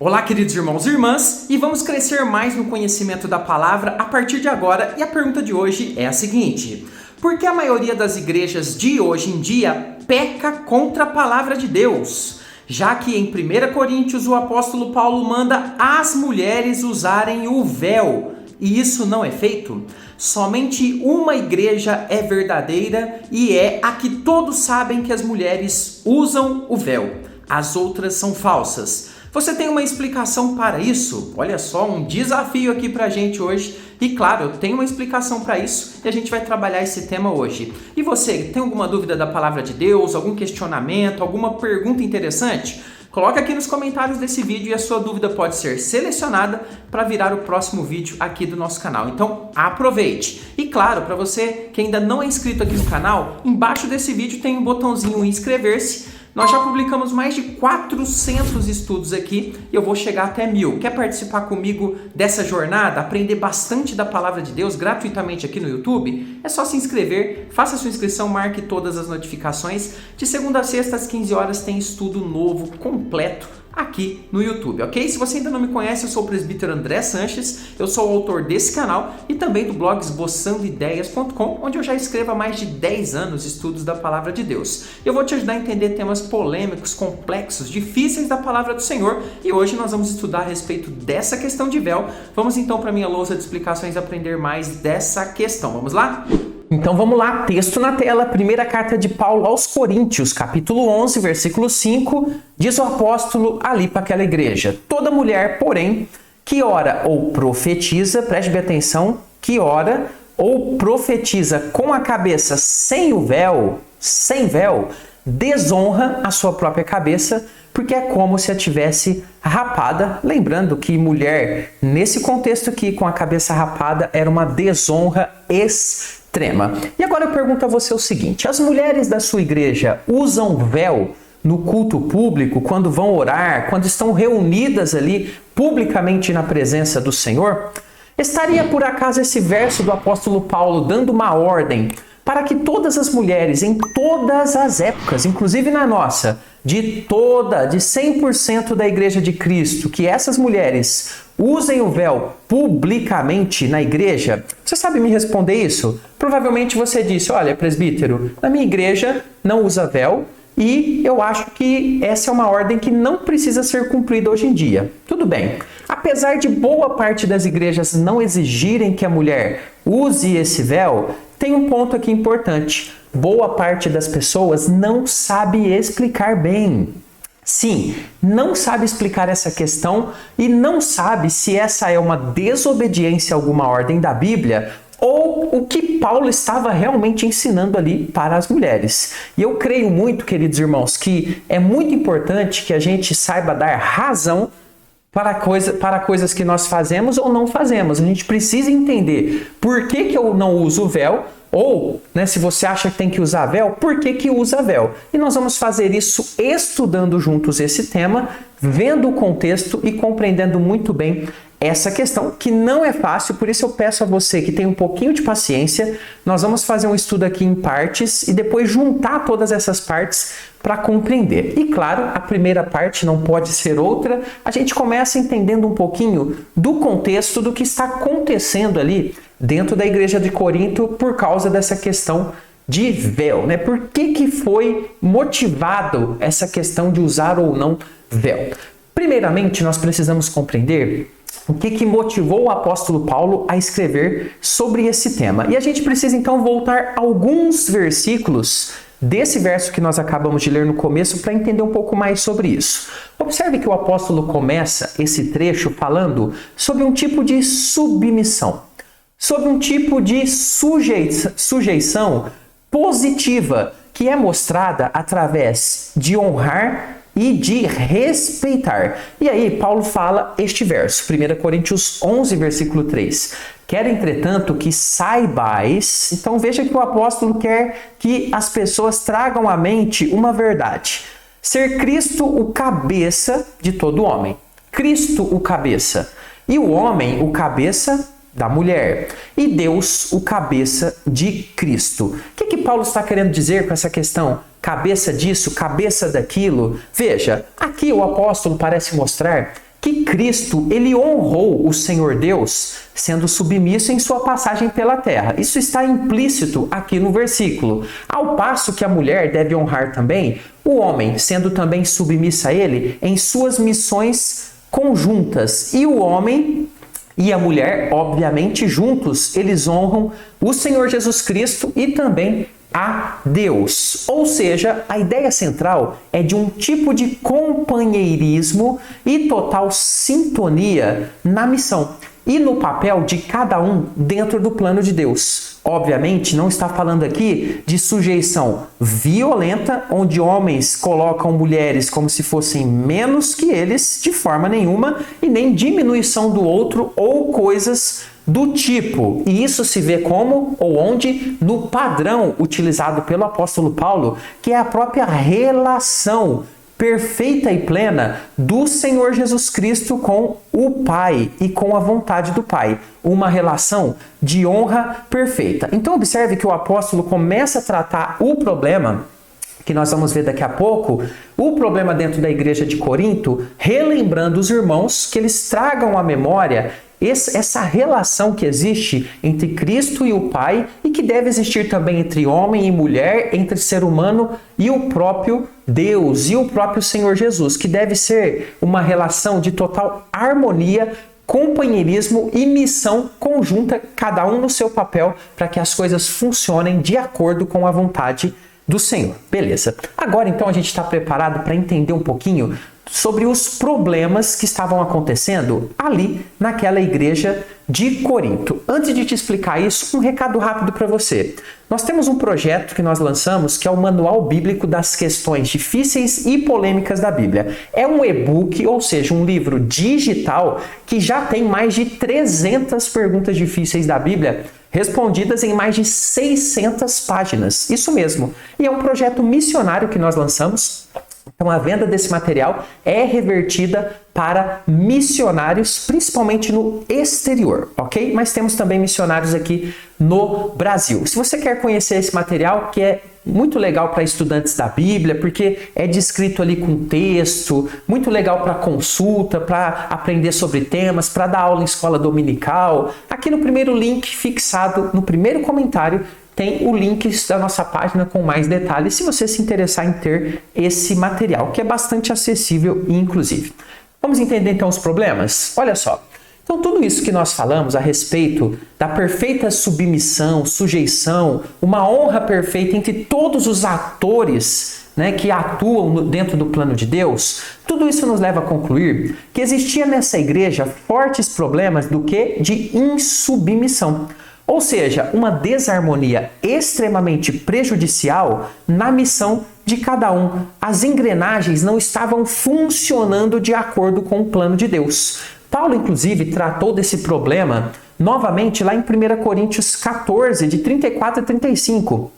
Olá, queridos irmãos e irmãs, e vamos crescer mais no conhecimento da palavra a partir de agora. E a pergunta de hoje é a seguinte: por que a maioria das igrejas de hoje em dia peca contra a palavra de Deus? Já que em 1 Coríntios o apóstolo Paulo manda as mulheres usarem o véu, e isso não é feito? Somente uma igreja é verdadeira e é a que todos sabem que as mulheres usam o véu. As outras são falsas. Você tem uma explicação para isso? Olha só, um desafio aqui pra gente hoje. E claro, eu tenho uma explicação para isso e a gente vai trabalhar esse tema hoje. E você, tem alguma dúvida da palavra de Deus, algum questionamento, alguma pergunta interessante? Coloca aqui nos comentários desse vídeo e a sua dúvida pode ser selecionada para virar o próximo vídeo aqui do nosso canal. Então, aproveite! E claro, para você que ainda não é inscrito aqui no canal, embaixo desse vídeo tem um botãozinho inscrever-se. Nós já publicamos mais de 400 estudos aqui e eu vou chegar até 1000. Quer participar comigo dessa jornada? Aprender bastante da palavra de Deus gratuitamente aqui no YouTube? É só se inscrever, faça sua inscrição, marque todas as notificações. De segunda a sexta às 15 horas tem estudo novo, completo, aqui no YouTube, ok? Se você ainda não me conhece, eu sou o presbítero André Sanches, eu sou o autor desse canal e também do blog esboçandoideias.com, onde eu já escrevo há mais de 10 anos estudos da palavra de Deus. Eu vou te ajudar a entender temas polêmicos, complexos, difíceis da palavra do Senhor, e hoje nós vamos estudar a respeito dessa questão de véu. Vamos então para a minha lousa de explicações aprender mais dessa questão. Vamos lá? Então vamos lá, texto na tela, primeira carta de Paulo aos Coríntios, capítulo 11, versículo 5, diz o apóstolo ali para aquela igreja: toda mulher, porém, que ora ou profetiza, preste bem atenção, que ora ou profetiza com a cabeça sem o véu, sem véu, desonra a sua própria cabeça, porque é como se a tivesse rapada. Lembrando que mulher, nesse contexto aqui, com a cabeça rapada, era uma desonra extrema. E agora eu pergunto a você o seguinte: as mulheres da sua igreja usam véu no culto público, quando vão orar, quando estão reunidas ali publicamente na presença do Senhor? Estaria por acaso esse verso do apóstolo Paulo dando uma ordem para que todas as mulheres, em todas as épocas, inclusive na nossa, de 100% da igreja de Cristo, que essas mulheres usem o véu publicamente na igreja? Você sabe me responder isso? Provavelmente você disse: olha, presbítero, na minha igreja não usa véu e eu acho que essa é uma ordem que não precisa ser cumprida hoje em dia. Tudo bem. Apesar de boa parte das igrejas não exigirem que a mulher use esse véu, tem um ponto aqui importante: boa parte das pessoas não sabe explicar bem. Sim, não sabe explicar essa questão e não sabe se essa é uma desobediência a alguma ordem da Bíblia ou o que Paulo estava realmente ensinando ali para as mulheres. E eu creio muito, queridos irmãos, que é muito importante que a gente saiba dar razão para coisas que nós fazemos ou não fazemos. A gente precisa entender por que eu não uso o véu, ou, se você acha que tem que usar véu, por que usa véu? E nós vamos fazer isso estudando juntos esse tema, vendo o contexto e compreendendo muito bem essa questão, que não é fácil. Por isso eu peço a você que tenha um pouquinho de paciência. Nós vamos fazer um estudo aqui em partes e depois juntar todas essas partes para compreender. E claro, a primeira parte não pode ser outra. A gente começa entendendo um pouquinho do contexto do que está acontecendo ali dentro da igreja de Corinto por causa dessa questão de véu, Por que foi motivado essa questão de usar ou não véu? Primeiramente, nós precisamos compreender o que motivou o apóstolo Paulo a escrever sobre esse tema. E a gente precisa então voltar alguns versículos desse verso que nós acabamos de ler no começo para entender um pouco mais sobre isso. Observe que o apóstolo começa esse trecho falando sobre um tipo de submissão, sobre um tipo de sujeição positiva que é mostrada através de honrar e de respeitar. E aí Paulo fala este verso, 1 Coríntios 11, versículo 3. Quero, entretanto, que saibais... Então veja que o apóstolo quer que as pessoas tragam à mente uma verdade. Ser Cristo o cabeça de todo homem. Cristo o cabeça. E o homem o cabeça da mulher. E Deus o cabeça de Cristo. O que Paulo está querendo dizer com essa questão? Cabeça disso, cabeça daquilo? Veja, aqui o apóstolo parece mostrar que Cristo, ele honrou o Senhor Deus sendo submisso em sua passagem pela terra. Isso está implícito aqui no versículo. Ao passo que a mulher deve honrar também o homem, sendo também submissa a ele em suas missões conjuntas. E o homem e a mulher, obviamente, juntos, eles honram o Senhor Jesus Cristo e também a Deus. Ou seja, a ideia central é de um tipo de companheirismo e total sintonia na missão e no papel de cada um dentro do plano de Deus. Obviamente, não está falando aqui de sujeição violenta, onde homens colocam mulheres como se fossem menos que eles, de forma nenhuma, e nem diminuição do outro ou coisas do tipo. E isso se vê como ou onde? No padrão utilizado pelo apóstolo Paulo, que é a própria relação perfeita e plena do Senhor Jesus Cristo com o Pai e com a vontade do Pai. Uma relação de honra perfeita. Então observe que o apóstolo começa a tratar o problema, que nós vamos ver daqui a pouco, o problema dentro da igreja de Corinto, relembrando os irmãos que eles tragam à memória essa relação que existe entre Cristo e o Pai e que deve existir também entre homem e mulher, entre ser humano e o próprio Deus e o próprio Senhor Jesus, que deve ser uma relação de total harmonia, companheirismo e missão conjunta, cada um no seu papel, para que as coisas funcionem de acordo com a vontade do Senhor. Beleza. Agora então a gente está preparado para entender um pouquinho sobre os problemas que estavam acontecendo ali naquela igreja de Corinto. Antes de te explicar isso, um recado rápido para você. Nós temos um projeto que nós lançamos que é o Manual Bíblico das Questões Difíceis e Polêmicas da Bíblia. É um e-book, ou seja, um livro digital que já tem mais de 300 perguntas difíceis da Bíblia respondidas em mais de 600 páginas. Isso mesmo. E é um projeto missionário que nós lançamos. Então a venda desse material é revertida para missionários, principalmente no exterior, ok? Mas temos também missionários aqui no Brasil. Se você quer conhecer esse material, que é muito legal para estudantes da Bíblia, porque é descrito ali com texto, muito legal para consulta, para aprender sobre temas, para dar aula em escola dominical. Aqui no primeiro link fixado, no primeiro comentário, tem o link da nossa página com mais detalhes, se você se interessar em ter esse material, que é bastante acessível, inclusive. Vamos entender então os problemas? Olha só. Então, tudo isso que nós falamos a respeito da perfeita submissão, sujeição, uma honra perfeita entre todos os atores, né, que atuam dentro do plano de Deus, tudo isso nos leva a concluir que existia nessa igreja fortes problemas do que? De insubmissão. Ou seja, uma desarmonia extremamente prejudicial na missão de cada um. As engrenagens não estavam funcionando de acordo com o plano de Deus. Paulo, inclusive, tratou desse problema novamente lá em 1 Coríntios 14, de 34 a 35,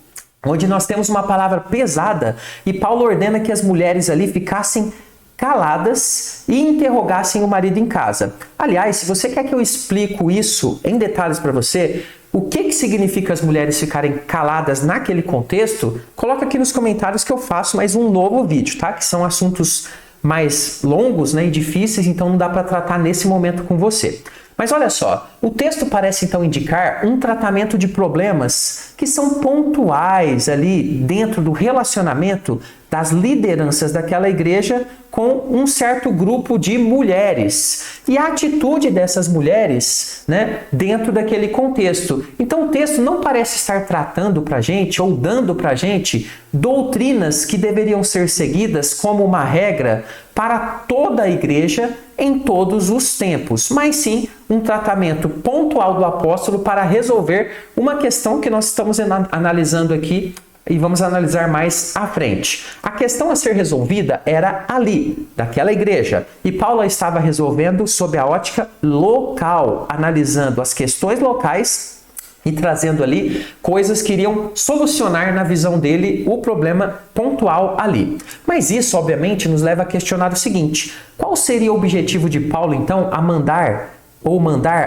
onde nós temos uma palavra pesada e Paulo ordena que as mulheres ali ficassem caladas e interrogassem o marido em casa. Aliás, se você quer que eu explique isso em detalhes para você, o que significa as mulheres ficarem caladas naquele contexto, coloca aqui nos comentários que eu faço mais um novo vídeo, tá? Que são assuntos mais longos, né, e difíceis, então não dá para tratar nesse momento com você. Mas olha só, o texto parece então indicar um tratamento de problemas que são pontuais ali dentro do relacionamento das lideranças daquela igreja com um certo grupo de mulheres e a atitude dessas mulheres, né, dentro daquele contexto. Então o texto não parece estar tratando para a gente ou dando para a gente doutrinas que deveriam ser seguidas como uma regra para toda a igreja em todos os tempos, mas sim um tratamento pontual do apóstolo para resolver uma questão que nós estamos analisando aqui e vamos analisar mais à frente. A questão a ser resolvida era ali, daquela igreja, e Paulo estava resolvendo sob a ótica local, analisando as questões locais e trazendo ali coisas que iriam solucionar na visão dele o problema pontual ali. Mas isso, obviamente, nos leva a questionar o seguinte: qual seria o objetivo de Paulo, então, a mandar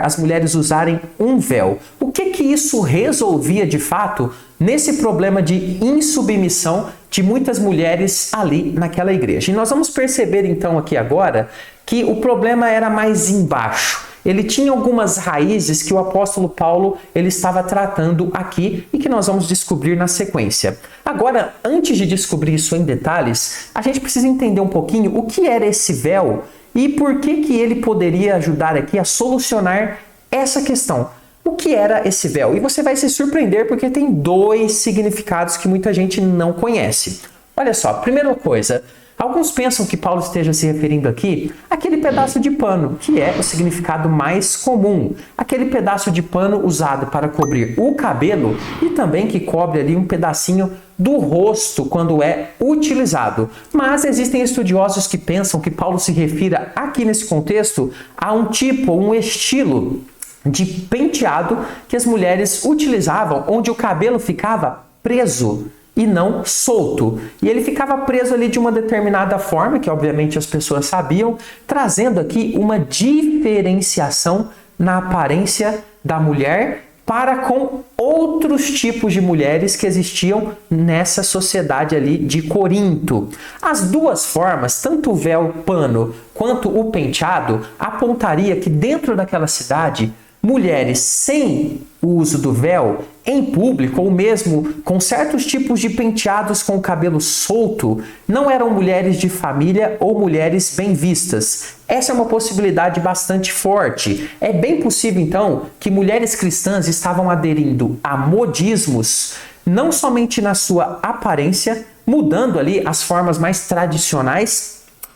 as mulheres usarem um véu? O que isso resolvia de fato nesse problema de insubmissão de muitas mulheres ali naquela igreja. E nós vamos perceber então aqui agora que o problema era mais embaixo. Ele tinha algumas raízes que o apóstolo Paulo ele estava tratando aqui e que nós vamos descobrir na sequência. Agora, antes de descobrir isso em detalhes, a gente precisa entender um pouquinho o que era esse véu e por que ele poderia ajudar aqui a solucionar essa questão. O que era esse véu? E você vai se surpreender porque tem dois significados que muita gente não conhece. Olha só, primeira coisa, alguns pensam que Paulo esteja se referindo aqui àquele pedaço de pano, que é o significado mais comum. Aquele pedaço de pano usado para cobrir o cabelo e também que cobre ali um pedacinho do rosto quando é utilizado. Mas existem estudiosos que pensam que Paulo se refira aqui nesse contexto a um tipo, um estilo de penteado que as mulheres utilizavam, onde o cabelo ficava preso e não solto. E ele ficava preso ali de uma determinada forma, que obviamente as pessoas sabiam, trazendo aqui uma diferenciação na aparência da mulher para com outros tipos de mulheres que existiam nessa sociedade ali de Corinto. As duas formas, tanto o véu pano quanto o penteado, apontaria que dentro daquela cidade, mulheres sem o uso do véu em público, ou mesmo com certos tipos de penteados com o cabelo solto, não eram mulheres de família ou mulheres bem vistas. Essa é uma possibilidade bastante forte. É bem possível, então, que mulheres cristãs estavam aderindo a modismos, não somente na sua aparência, mudando ali as formas mais tradicionais,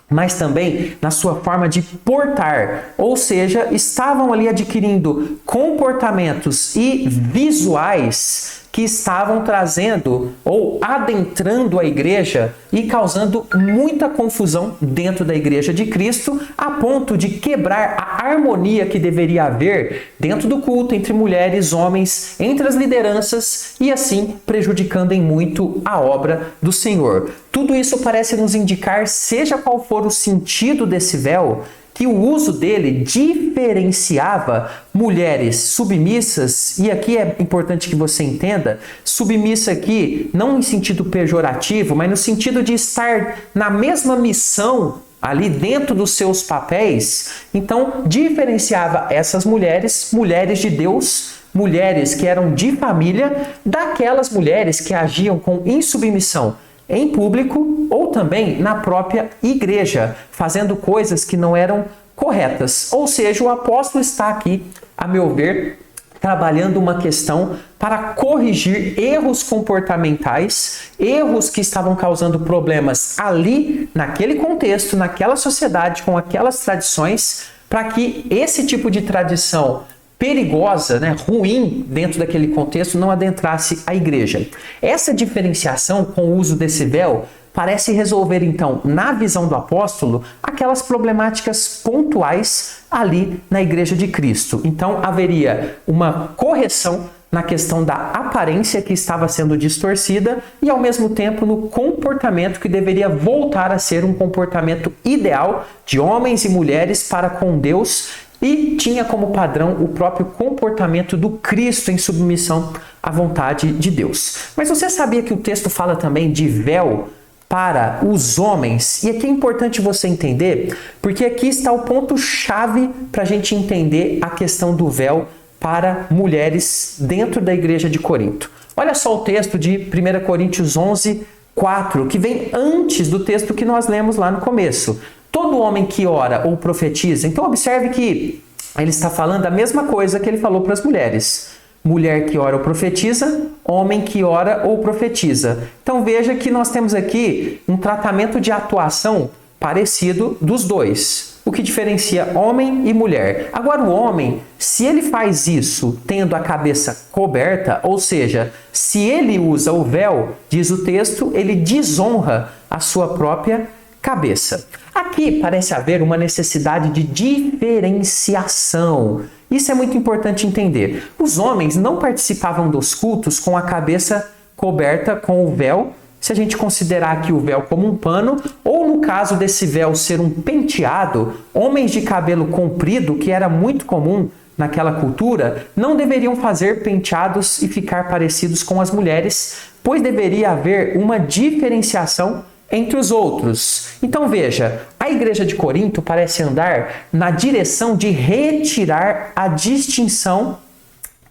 mas também na sua forma de portar, ou seja, estavam ali adquirindo comportamentos e visuais que estavam trazendo ou adentrando a igreja e causando muita confusão dentro da igreja de Cristo, a ponto de quebrar a harmonia que deveria haver dentro do culto entre mulheres, homens, entre as lideranças e assim prejudicando em muito a obra do Senhor. Tudo isso parece nos indicar, seja qual for o sentido desse véu, que o uso dele diferenciava mulheres submissas, e aqui é importante que você entenda, submissa aqui não em sentido pejorativo, mas no sentido de estar na mesma missão ali dentro dos seus papéis. Então, diferenciava essas mulheres, mulheres de Deus, mulheres que eram de família, daquelas mulheres que agiam com insubmissão em público ou também na própria igreja, fazendo coisas que não eram corretas. Ou seja, o apóstolo está aqui, a meu ver, trabalhando uma questão para corrigir erros comportamentais, erros que estavam causando problemas ali, naquele contexto, naquela sociedade, com aquelas tradições, para que esse tipo de tradição perigosa, ruim dentro daquele contexto, não adentrasse a igreja. Essa diferenciação com o uso desse véu parece resolver, então, na visão do apóstolo, aquelas problemáticas pontuais ali na igreja de Cristo. Então, haveria uma correção na questão da aparência que estava sendo distorcida e, ao mesmo tempo, no comportamento que deveria voltar a ser um comportamento ideal de homens e mulheres para com Deus, e tinha como padrão o próprio comportamento do Cristo em submissão à vontade de Deus. Mas você sabia que o texto fala também de véu para os homens? E aqui é importante você entender, porque aqui está o ponto-chave para a gente entender a questão do véu para mulheres dentro da igreja de Corinto. Olha só o texto de 1 Coríntios 11, 4, que vem antes do texto que nós lemos lá no começo. Todo homem que ora ou profetiza, então observe que ele está falando a mesma coisa que ele falou para as mulheres. Mulher que ora ou profetiza, homem que ora ou profetiza. Então veja que nós temos aqui um tratamento de atuação parecido dos dois, o que diferencia homem e mulher. Agora o homem, se ele faz isso tendo a cabeça coberta, ou seja, se ele usa o véu, diz o texto, ele desonra a sua própria cabeça. Aqui parece haver uma necessidade de diferenciação. Isso é muito importante entender. Os homens não participavam dos cultos com a cabeça coberta com o véu, se a gente considerar aqui o véu como um pano, ou no caso desse véu ser um penteado, homens de cabelo comprido, que era muito comum naquela cultura, não deveriam fazer penteados e ficar parecidos com as mulheres, pois deveria haver uma diferenciação entre os outros. Então veja, a igreja de Corinto parece andar na direção de retirar a distinção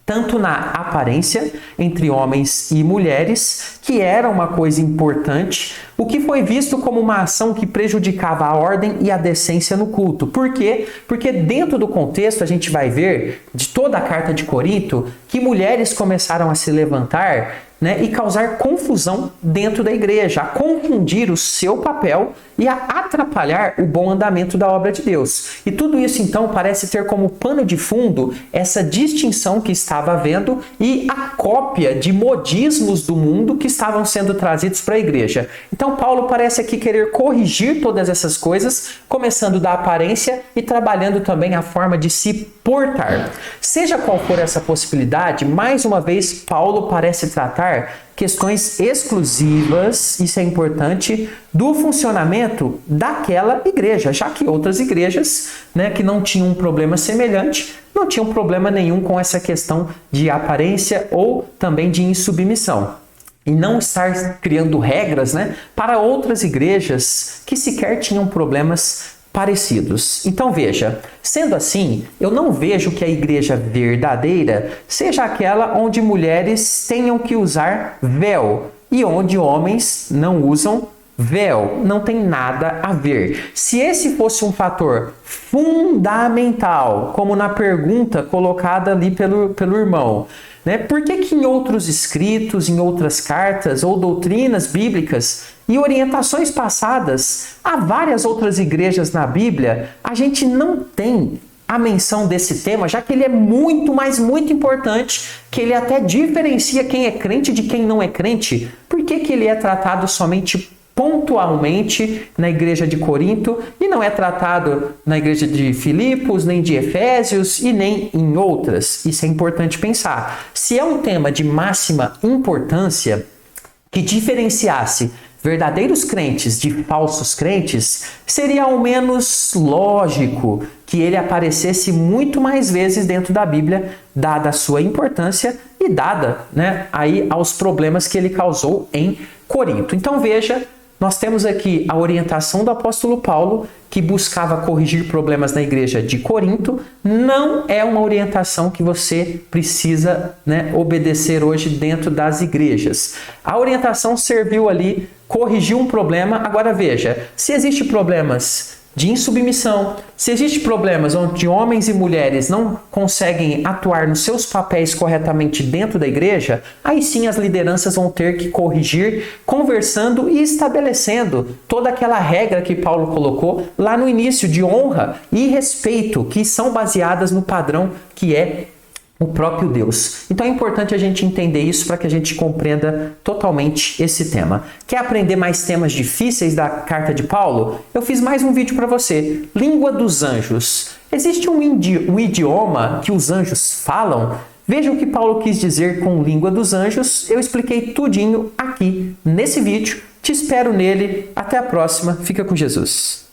tanto na aparência entre homens e mulheres, que era uma coisa importante, o que foi visto como uma ação que prejudicava a ordem e a decência no culto. Por quê? Porque dentro do contexto a gente vai ver, de toda a carta de Corinto, que mulheres começaram a se levantar, e causar confusão dentro da igreja, a confundir o seu papel e a atrapalhar o bom andamento da obra de Deus. E tudo isso, então, parece ter como pano de fundo essa distinção que estava havendo e a cópia de modismos do mundo que estavam sendo trazidos para a igreja. Então, Paulo parece aqui querer corrigir todas essas coisas, começando da aparência e trabalhando também a forma de se portar. Seja qual for essa possibilidade, mais uma vez, Paulo parece tratar questões exclusivas, isso é importante, do funcionamento daquela igreja, já que outras igrejas, que não tinham um problema semelhante, não tinham problema nenhum com essa questão de aparência ou também de insubmissão. E não estar criando regras, para outras igrejas que sequer tinham problemas parecidos. Então veja, sendo assim, eu não vejo que a igreja verdadeira seja aquela onde mulheres tenham que usar véu e onde homens não usam véu. Não tem nada a ver. Se esse fosse um fator fundamental, como na pergunta colocada ali pelo irmão, por que em outros escritos, em outras cartas ou doutrinas bíblicas e orientações passadas, há várias outras igrejas na Bíblia, a gente não tem a menção desse tema, já que ele é muito, mas muito importante, que ele até diferencia quem é crente de quem não é crente. Por que ele é tratado somente pontualmente na igreja de Corinto e não é tratado na igreja de Filipos, nem de Efésios e nem em outras? Isso é importante pensar. Se é um tema de máxima importância que diferenciasse verdadeiros crentes de falsos crentes, seria ao menos lógico que ele aparecesse muito mais vezes dentro da Bíblia, dada a sua importância e dada aí aos problemas que ele causou em Corinto. Então veja, nós temos aqui a orientação do apóstolo Paulo, que buscava corrigir problemas na igreja de Corinto. Não é uma orientação que você precisa obedecer hoje dentro das igrejas. A orientação serviu ali, corrigiu um problema. Agora veja, se existem problemas de insubmissão, se existem problemas onde homens e mulheres não conseguem atuar nos seus papéis corretamente dentro da igreja, aí sim as lideranças vão ter que corrigir, conversando e estabelecendo toda aquela regra que Paulo colocou lá no início de honra e respeito, que são baseadas no padrão que é o próprio Deus. Então é importante a gente entender isso para que a gente compreenda totalmente esse tema. Quer aprender mais temas difíceis da carta de Paulo? Eu fiz mais um vídeo para você. Língua dos anjos. Existe um idioma que os anjos falam? Veja o que Paulo quis dizer com língua dos anjos. Eu expliquei tudinho aqui nesse vídeo. Te espero nele. Até a próxima. Fica com Jesus.